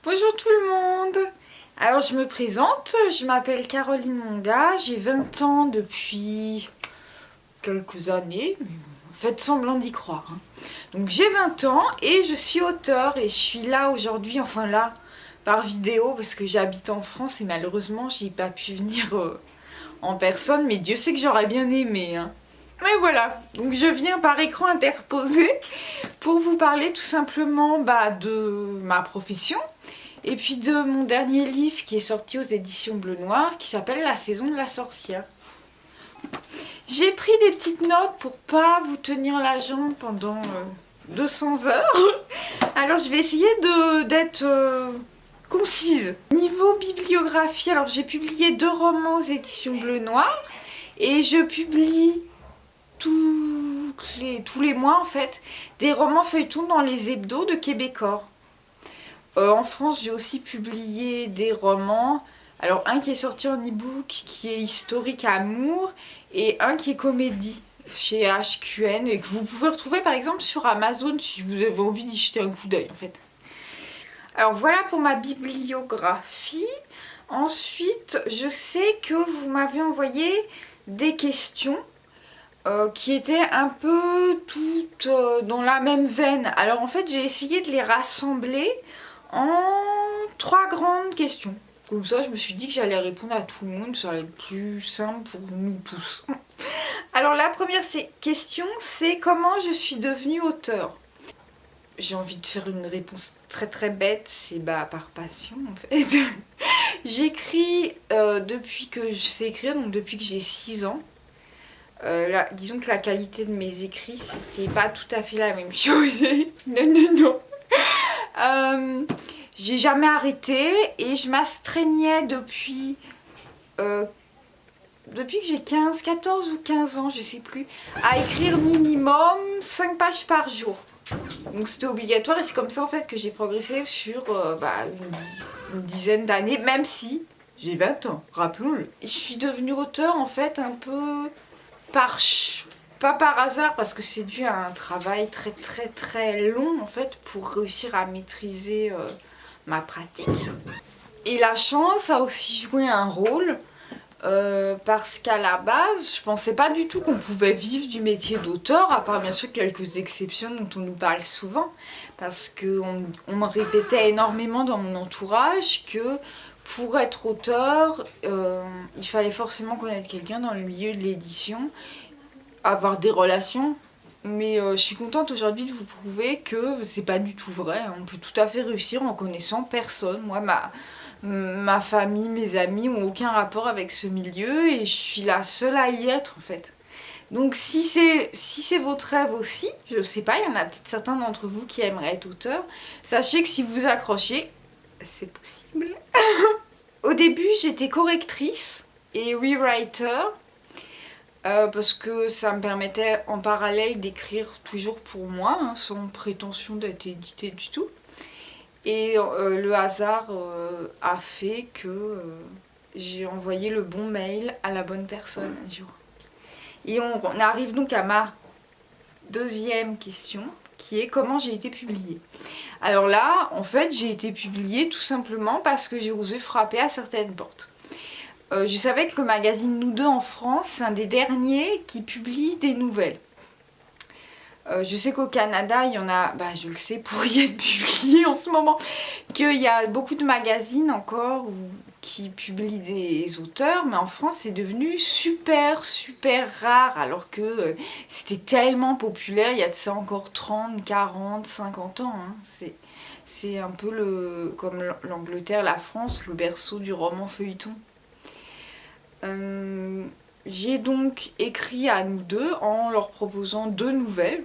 Bonjour tout le monde. Alors je me présente, je m'appelle Caroline Monga, j'ai 20 ans depuis quelques années, mais bon, faites semblant d'y croire. Donc j'ai 20 ans et je suis auteure et je suis là aujourd'hui, enfin là, par vidéo parce que j'habite en France et malheureusement j'ai pas pu venir en personne, mais Dieu sait que j'aurais bien aimé. Mais voilà, donc je viens par écran interposé pour vous parler tout simplement de ma profession et puis de mon dernier livre qui est sorti aux éditions Bleu Noir qui s'appelle La saison de la sorcière. J'ai pris des petites notes pour pas vous tenir la jambe pendant 200 heures. Alors je vais essayer d'être concise. Niveau bibliographie, alors j'ai publié 2 romans aux éditions Bleu Noir et je publie tous les mois en fait des romans feuilletons dans les hebdos de Québecor. En France, j'ai aussi publié des romans. Alors, un qui est sorti en e-book, qui est historique amour, et un qui est comédie chez HQN, et que vous pouvez retrouver par exemple sur Amazon si vous avez envie d'y jeter un coup d'œil en fait. Alors voilà pour ma bibliographie. Ensuite, je sais que vous m'avez envoyé des questions qui étaient un peu toutes dans la même veine. Alors en fait, j'ai essayé de les rassembler en 3 grandes questions. Comme ça, je me suis dit que j'allais répondre à tout le monde, ça allait être plus simple pour nous tous. Alors la première question, c'est comment je suis devenue auteure. J'ai envie de faire une réponse très très bête, c'est par passion en fait. J'écris depuis que je sais écrire, donc depuis que j'ai 6 ans. Disons que la qualité de mes écrits, c'était pas tout à fait la même chose. Non. J'ai jamais arrêté et je m'astreignais depuis que j'ai 14 ou 15 ans, je sais plus, à écrire minimum 5 pages par jour. Donc c'était obligatoire et c'est comme ça en fait que j'ai progressé sur une dizaine d'années, même si j'ai 20 ans, rappelons-le. Je suis devenue auteure en fait un peu pas par hasard parce que c'est dû à un travail très très très long en fait pour réussir à maîtriser ma pratique. Et la chance a aussi joué un rôle parce qu'à la base je pensais pas du tout qu'on pouvait vivre du métier d'auteur, à part bien sûr quelques exceptions dont on nous parle souvent, parce qu'on me répétait énormément dans mon entourage que pour être auteur, il fallait forcément connaître quelqu'un dans le milieu de l'édition, avoir des relations. Mais je suis contente aujourd'hui de vous prouver que c'est pas du tout vrai. On peut tout à fait réussir en connaissant personne. Moi, ma famille, mes amis ont aucun rapport avec ce milieu et je suis la seule à y être en fait. Donc si c'est votre rêve aussi, je sais pas, il y en a peut-être certains d'entre vous qui aimeraient être auteur, sachez que si vous accrochez, c'est possible. Au début, j'étais correctrice et rewriter parce que ça me permettait en parallèle d'écrire toujours pour moi, sans prétention d'être édité du tout. Et le hasard a fait que j'ai envoyé le bon mail à la bonne personne un jour. Et on arrive donc à ma deuxième question, qui est comment j'ai été publiée. Alors là, en fait, j'ai été publiée tout simplement parce que j'ai osé frapper à certaines portes. Je savais que le magazine Nous Deux en France, c'est un des derniers qui publie des nouvelles. Je sais qu'au Canada, il y en a, je le sais pour y être publié en ce moment, qu'il y a beaucoup de magazines encore qui publient des auteurs, mais en France, c'est devenu super rare, alors que c'était tellement populaire, il y a de ça encore 30, 40, 50 ans. C'est un peu comme l'Angleterre, la France, le berceau du roman feuilleton. J'ai donc écrit à Nous Deux en leur proposant 2 nouvelles.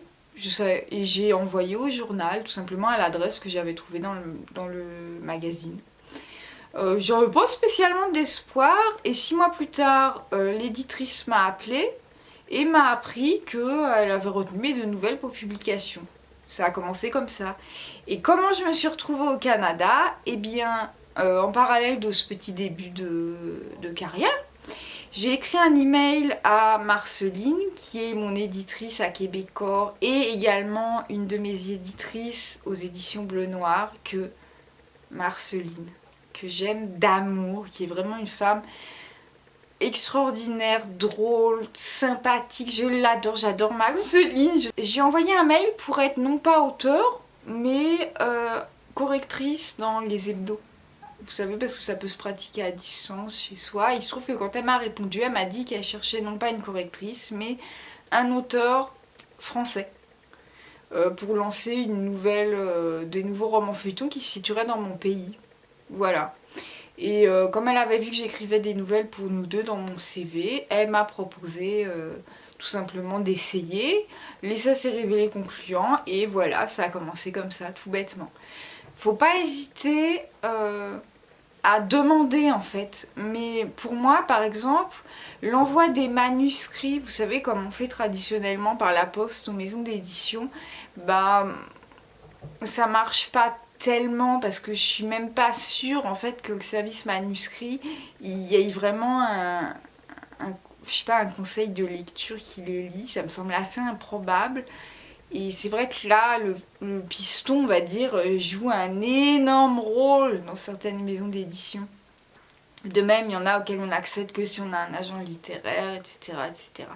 Et j'ai envoyé au journal, tout simplement à l'adresse que j'avais trouvée dans le magazine. J'avais pas spécialement d'espoir, et 6 mois plus tard, l'éditrice m'a appelée et m'a appris qu'elle avait retenu mes 2 nouvelles pour publication. Ça a commencé comme ça. Et comment je me suis retrouvée au Canada? Eh bien, en parallèle de ce petit début de carrière, j'ai écrit un email à Marceline, qui est mon éditrice à Québecor et également une de mes éditrices aux éditions Bleu Noir, que Marceline, que j'aime d'amour, qui est vraiment une femme extraordinaire, drôle, sympathique, je l'adore, j'adore Marceline. J'ai envoyé un mail pour être non pas auteur, mais correctrice dans les hebdos. Vous savez, parce que ça peut se pratiquer à distance chez soi. Il se trouve que quand elle m'a répondu, elle m'a dit qu'elle cherchait non pas une correctrice, mais un auteur français. Pour lancer une nouvelle, des nouveaux romans feuilletons qui se situeraient dans mon pays. Voilà. Et comme elle avait vu que j'écrivais des nouvelles pour nous deux dans mon CV, elle m'a proposé tout simplement d'essayer. L'essai s'est révélé concluant et voilà, ça a commencé comme ça, tout bêtement. Faut pas hésiter à demander en fait. Mais pour moi, par exemple, l'envoi des manuscrits, vous savez comme on fait traditionnellement par la poste aux maisons d'édition, bah ça marche pas tellement parce que je suis même pas sûre en fait que le service manuscrit il y ait vraiment je sais pas, un conseil de lecture qui les lit, ça me semble assez improbable. Et c'est vrai que là, le piston, on va dire, joue un énorme rôle dans certaines maisons d'édition. De même, il y en a auxquelles on n'accède que si on a un agent littéraire, etc. etc.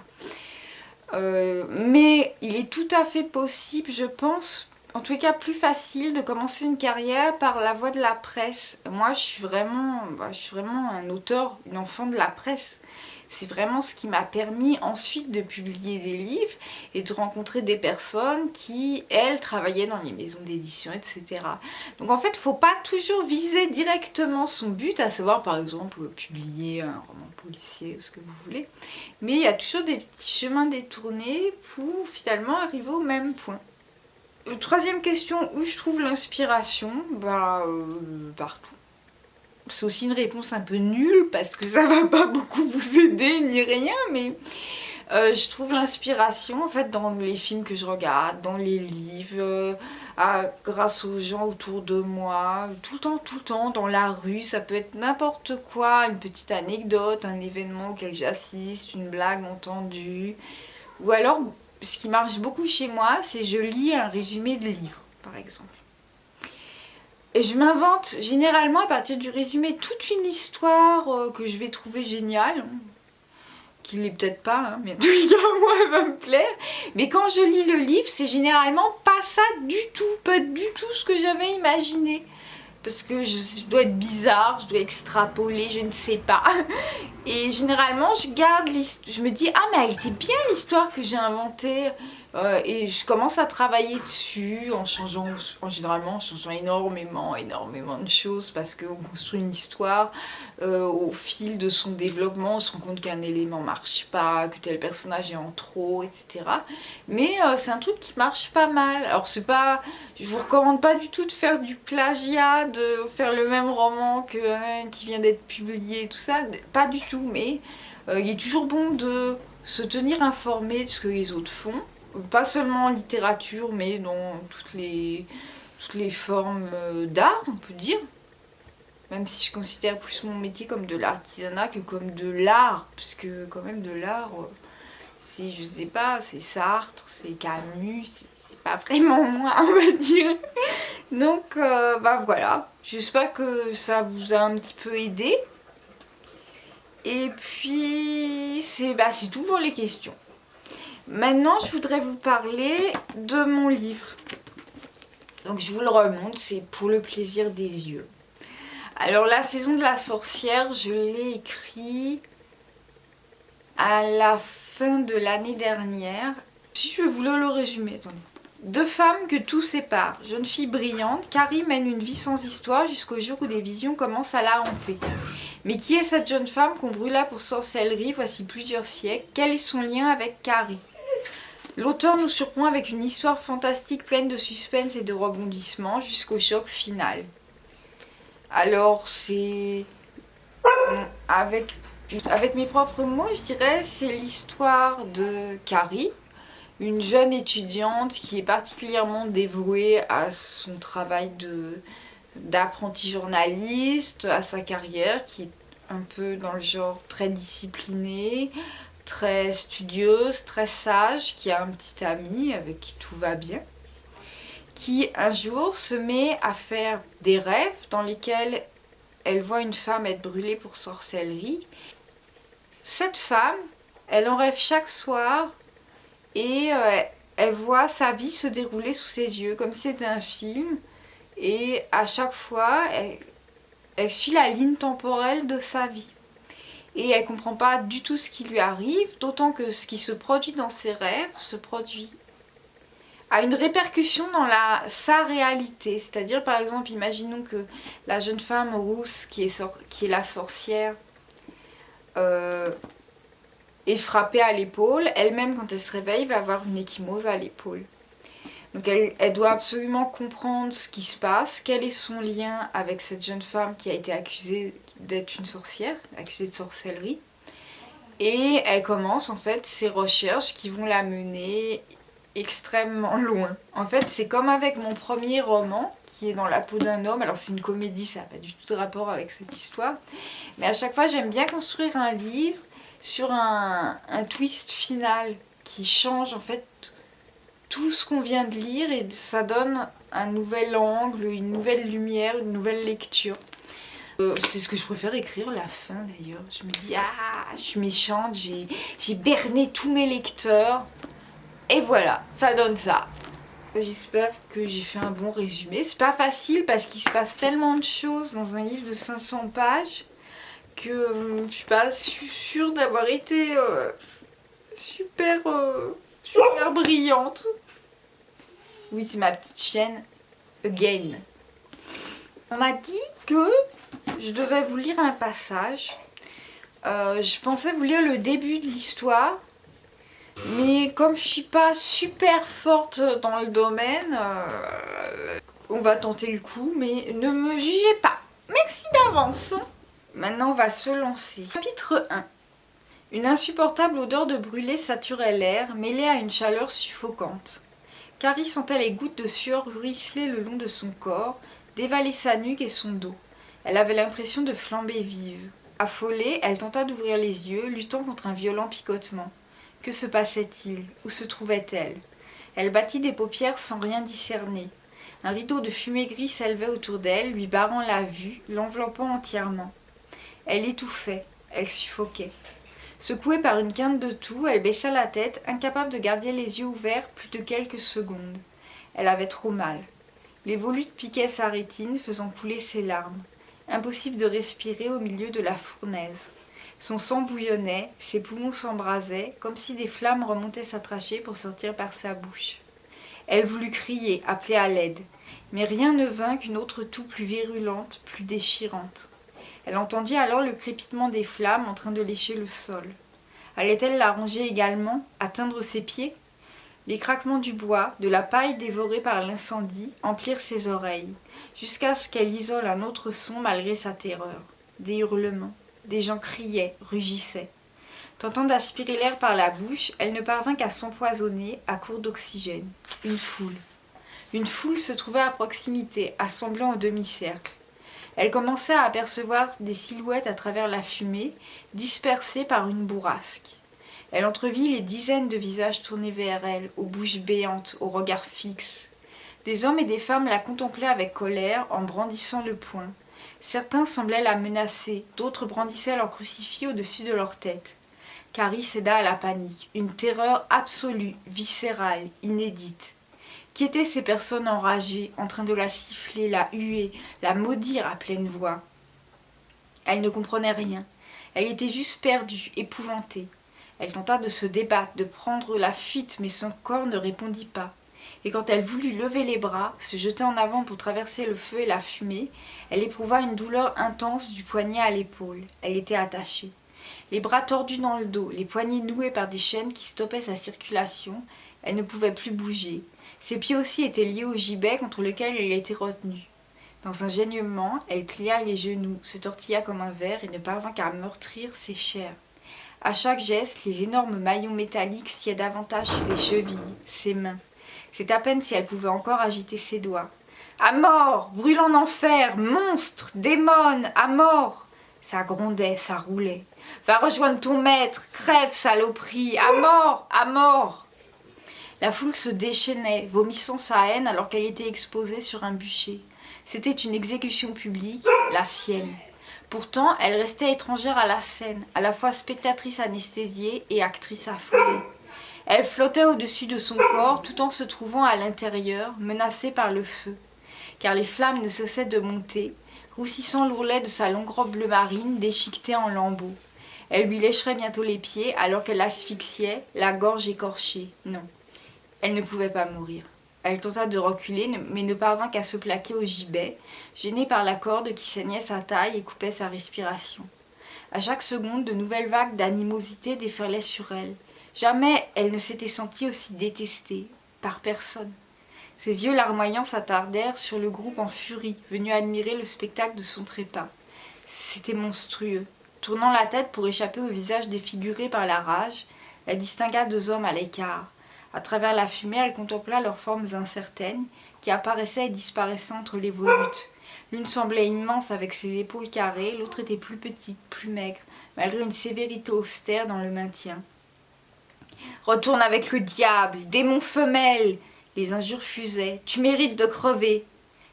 Mais il est tout à fait possible, je pense, en tout cas plus facile de commencer une carrière par la voie de la presse. Moi, je suis vraiment un auteur, une enfant de la presse. C'est vraiment ce qui m'a permis ensuite de publier des livres et de rencontrer des personnes qui, elles, travaillaient dans les maisons d'édition, etc. Donc en fait, il ne faut pas toujours viser directement son but, à savoir par exemple publier un roman policier ou ce que vous voulez. Mais il y a toujours des petits chemins détournés pour finalement arriver au même point. Troisième question, où je trouve l'inspiration? Partout. C'est aussi une réponse un peu nulle parce que ça va pas beaucoup vous aider ni rien, mais je trouve l'inspiration en fait dans les films que je regarde, dans les livres, grâce aux gens autour de moi, tout le temps, dans la rue, ça peut être n'importe quoi, une petite anecdote, un événement auquel j'assiste, une blague entendue, ou alors ce qui marche beaucoup chez moi, c'est je lis un résumé de livre, par exemple. Et je m'invente généralement à partir du résumé toute une histoire que je vais trouver géniale, qui l'est peut-être pas, hein, mais en tout cas moi elle va me plaire. Mais quand je lis le livre, c'est généralement pas ça du tout, pas du tout ce que j'avais imaginé. Parce que je dois être bizarre, je dois extrapoler, je ne sais pas. Et généralement je garde l'histoire, je me dis ah mais elle était bien l'histoire que j'ai inventée. Et je commence à travailler dessus en changeant énormément de choses parce qu'on construit une histoire au fil de son développement, on se rend compte qu'un élément marche pas, que tel personnage est en trop, etc. Mais c'est un truc qui marche pas mal. Alors c'est pas, je vous recommande pas du tout de faire du plagiat, de faire le même roman qui vient d'être publié, tout ça, pas du tout. Mais il est toujours bon de se tenir informé de ce que les autres font. Pas seulement en littérature, mais dans toutes les formes d'art, on peut dire. Même si je considère plus mon métier comme de l'artisanat que comme de l'art. Parce que quand même de l'art, c'est, je sais pas, c'est Sartre, c'est Camus, c'est pas vraiment moi, on va dire. Donc, voilà. J'espère que ça vous a un petit peu aidé. Et puis, c'est tout pour les questions. Maintenant, je voudrais vous parler de mon livre. Donc, je vous le remonte, c'est Pour le plaisir des yeux. Alors, La saison de la sorcière, je l'ai écrit à la fin de l'année dernière. Si je voulais le résumer, attendez. Deux femmes que tout sépare. Jeune fille brillante, Carrie mène une vie sans histoire jusqu'au jour où des visions commencent à la hanter. Mais qui est cette jeune femme qu'on brûla pour sorcellerie voici plusieurs siècles? Quel est son lien avec Carrie? L'auteur nous surprend avec une histoire fantastique pleine de suspense et de rebondissements jusqu'au choc final. Alors c'est... Avec mes propres mots, je dirais, c'est l'histoire de Carrie, une jeune étudiante qui est particulièrement dévouée à son travail d'apprenti journaliste, à sa carrière, qui est un peu dans le genre très disciplinée, très studieuse, très sage, qui a un petit ami avec qui tout va bien, qui un jour se met à faire des rêves dans lesquels elle voit une femme être brûlée pour sorcellerie. Cette femme, elle en rêve chaque soir et elle voit sa vie se dérouler sous ses yeux comme si c'était un film. Et à chaque fois, elle suit la ligne temporelle de sa vie. Et elle ne comprend pas du tout ce qui lui arrive, d'autant que ce qui se produit dans ses rêves se produit a une répercussion dans sa réalité. C'est-à-dire, par exemple, imaginons que la jeune femme rousse qui est la sorcière est frappée à l'épaule. Elle-même, quand elle se réveille, va avoir une ecchymose à l'épaule. Donc elle doit absolument comprendre ce qui se passe, quel est son lien avec cette jeune femme qui a été accusée d'être une sorcière, accusée de sorcellerie. Et elle commence en fait ses recherches qui vont la mener extrêmement loin. En fait, c'est comme avec mon premier roman, qui est Dans la peau d'un homme. Alors c'est une comédie, ça n'a pas du tout de rapport avec cette histoire. Mais à chaque fois, j'aime bien construire un livre sur un twist final qui change en fait tout ce qu'on vient de lire et ça donne un nouvel angle, une nouvelle lumière, une nouvelle lecture. C'est ce que je préfère écrire, la fin d'ailleurs. Je me dis, ah, je suis méchante, j'ai berné tous mes lecteurs. Et voilà, ça donne ça. J'espère que j'ai fait un bon résumé. C'est pas facile parce qu'il se passe tellement de choses dans un livre de 500 pages que je suis pas sûre d'avoir été super brillante. Oui, c'est ma petite chienne, Again. On m'a dit que je devais vous lire un passage. Je pensais vous lire le début de l'histoire. Mais comme je suis pas super forte dans le domaine, on va tenter le coup, mais ne me jugez pas. Merci d'avance. Maintenant, on va se lancer. Chapitre 1. Une insupportable odeur de brûlé saturait l'air, mêlée à une chaleur suffocante. Carrie sentait les gouttes de sueur ruisseler le long de son corps, dévaler sa nuque et son dos. Elle avait l'impression de flamber vive. Affolée, elle tenta d'ouvrir les yeux, luttant contre un violent picotement. Que se passait-il? Où se trouvait-elle? Elle battit des paupières sans rien discerner. Un rideau de fumée grise s'élevait autour d'elle, lui barrant la vue, l'enveloppant entièrement. Elle étouffait, elle suffoquait. Secouée par une quinte de toux, elle baissa la tête, incapable de garder les yeux ouverts plus de quelques secondes. Elle avait trop mal. Les volutes piquaient sa rétine, faisant couler ses larmes. Impossible de respirer au milieu de la fournaise. Son sang bouillonnait, ses poumons s'embrasaient, comme si des flammes remontaient sa trachée pour sortir par sa bouche. Elle voulut crier, appeler à l'aide, mais rien ne vint qu'une autre toux plus virulente, plus déchirante. Elle entendit alors le crépitement des flammes en train de lécher le sol. Allait-elle la ronger également, atteindre ses pieds? Les craquements du bois, de la paille dévorée par l'incendie, emplirent ses oreilles, jusqu'à ce qu'elle isole un autre son malgré sa terreur. Des hurlements. Des gens criaient, rugissaient. Tentant d'aspirer l'air par la bouche, elle ne parvint qu'à s'empoisonner à court d'oxygène. Une foule. Une foule se trouvait à proximité, assemblant au demi-cercle. Elle commençait à apercevoir des silhouettes à travers la fumée, dispersées par une bourrasque. Elle entrevit les dizaines de visages tournés vers elle, aux bouches béantes, aux regards fixes. Des hommes et des femmes la contemplaient avec colère en brandissant le poing. Certains semblaient la menacer, d'autres brandissaient leur crucifix au-dessus de leur tête. Carrie céda à la panique, une terreur absolue, viscérale, inédite. Qui étaient ces personnes enragées, en train de la siffler, la huer, la maudire à pleine voix? Elle ne comprenait rien. Elle était juste perdue, épouvantée. Elle tenta de se débattre, de prendre la fuite, mais son corps ne répondit pas. Et quand elle voulut lever les bras, se jeter en avant pour traverser le feu et la fumée, elle éprouva une douleur intense du poignet à l'épaule. Elle était attachée. Les bras tordus dans le dos, les poignets noués par des chaînes qui stoppaient sa circulation, elle ne pouvait plus bouger. Ses pieds aussi étaient liés au gibet contre lequel elle était retenue. Dans un gênement, elle plia les genoux, se tortilla comme un ver et ne parvint qu'à meurtrir ses chairs. À chaque geste, les énormes maillons métalliques sciaient davantage ses chevilles, ses mains. C'est à peine si elle pouvait encore agiter ses doigts. « À mort! Brûle en enfer! Monstre! Démone! À mort !» Ça grondait, ça roulait. « Va rejoindre ton maître! Crève, saloperie! À mort! À mort !» La foule se déchaînait, vomissant sa haine alors qu'elle était exposée sur un bûcher. C'était une exécution publique, la sienne. Pourtant, elle restait étrangère à la scène, à la fois spectatrice anesthésiée et actrice affolée. Elle flottait au-dessus de son corps tout en se trouvant à l'intérieur, menacée par le feu. Car les flammes ne cessaient de monter, roussissant l'ourlet de sa longue robe bleu marine déchiquetée en lambeaux. Elle lui lécherait bientôt les pieds alors qu'elle asphyxiait, la gorge écorchée. Non, elle ne pouvait pas mourir. Elle tenta de reculer, mais ne parvint qu'à se plaquer au gibet, gênée par la corde qui saignait sa taille et coupait sa respiration. À chaque seconde, de nouvelles vagues d'animosité déferlaient sur elle. Jamais elle ne s'était sentie aussi détestée, par personne. Ses yeux larmoyants s'attardèrent sur le groupe en furie, venu admirer le spectacle de son trépas. C'était monstrueux. Tournant la tête pour échapper au visage défiguré par la rage, elle distingua 2 hommes à l'écart. À travers la fumée, elle contempla leurs formes incertaines, qui apparaissaient et disparaissaient entre les volutes. L'une semblait immense avec ses épaules carrées, l'autre était plus petite, plus maigre, malgré une sévérité austère dans le maintien. « Retourne avec le diable, démon femelle !» Les injures fusaient. « Tu mérites de crever !»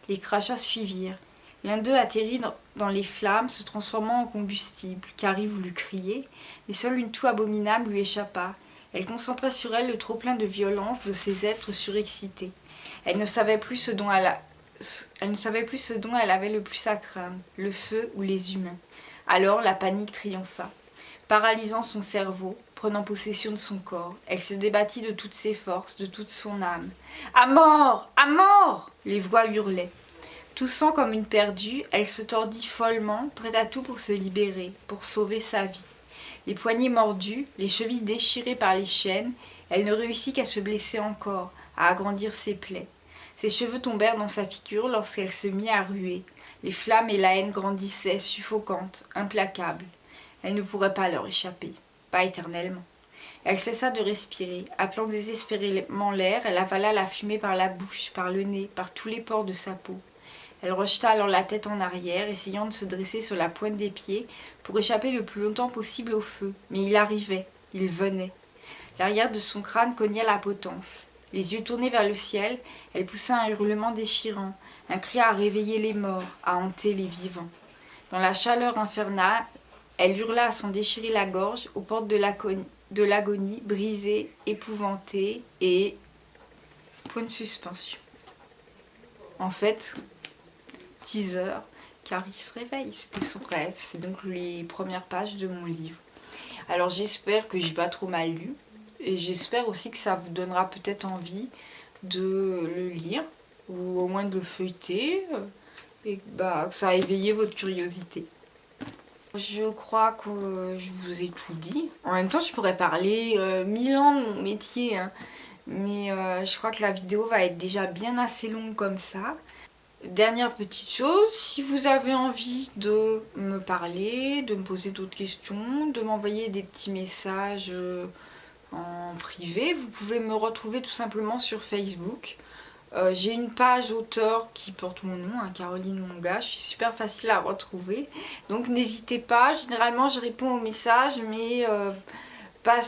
Les crachats suivirent. L'un d'eux atterrit dans les flammes, se transformant en combustible. Carrie voulut crier, mais seule une toux abominable lui échappa. Elle concentrait sur elle le trop-plein de violence de ces êtres surexcités. Elle ne savait plus ce dont elle avait le plus à craindre, le feu ou les humains. Alors la panique triompha. Paralysant son cerveau, prenant possession de son corps, elle se débattit de toutes ses forces, de toute son âme. « À mort! À mort !» Les voix hurlaient. Toussant comme une perdue, elle se tordit follement, prête à tout pour se libérer, pour sauver sa vie. Les poignets mordus, les chevilles déchirées par les chaînes, elle ne réussit qu'à se blesser encore, à agrandir ses plaies. Ses cheveux tombèrent dans sa figure lorsqu'elle se mit à ruer. Les flammes et la haine grandissaient, suffocantes, implacables. Elle ne pourrait pas leur échapper, pas éternellement. Elle cessa de respirer. Appelant désespérément l'air, elle avala la fumée par la bouche, par le nez, par tous les pores de sa peau. Elle rejeta alors la tête en arrière, essayant de se dresser sur la pointe des pieds pour échapper le plus longtemps possible au feu. Mais il arrivait, il venait. L'arrière de son crâne cognait la potence. Les yeux tournés vers le ciel, elle poussa un hurlement déchirant, un cri à réveiller les morts, à hanter les vivants. Dans la chaleur infernale, elle hurla à s'en déchirer la gorge aux portes de l'agonie, brisée, épouvantée et... point de suspension. En fait, teaser, Carrie se réveille, c'était son rêve, c'est donc les premières pages de mon livre. Alors j'espère que j'ai pas trop mal lu, et j'espère aussi que ça vous donnera peut-être envie de le lire, ou au moins de le feuilleter, et que ça a éveillé votre curiosité. Je crois que je vous ai tout dit. En même temps, je pourrais parler 1000 ans de mon métier, hein. Mais je crois que la vidéo va être déjà bien assez longue comme ça. Dernière petite chose, si vous avez envie de me parler, de me poser d'autres questions, de m'envoyer des petits messages en privé, vous pouvez me retrouver tout simplement sur Facebook. J'ai une page auteur qui porte mon nom, hein, Caroline Monga, je suis super facile à retrouver. Donc n'hésitez pas, généralement je réponds aux messages, mais pas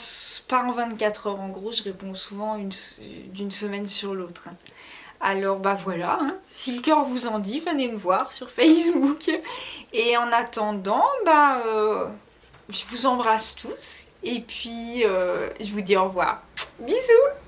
en 24 heures. En gros, je réponds souvent d'une semaine sur l'autre. Alors voilà, hein. Si le cœur vous en dit, venez me voir sur Facebook. Et en attendant, je vous embrasse tous. Et puis je vous dis au revoir. Bisous!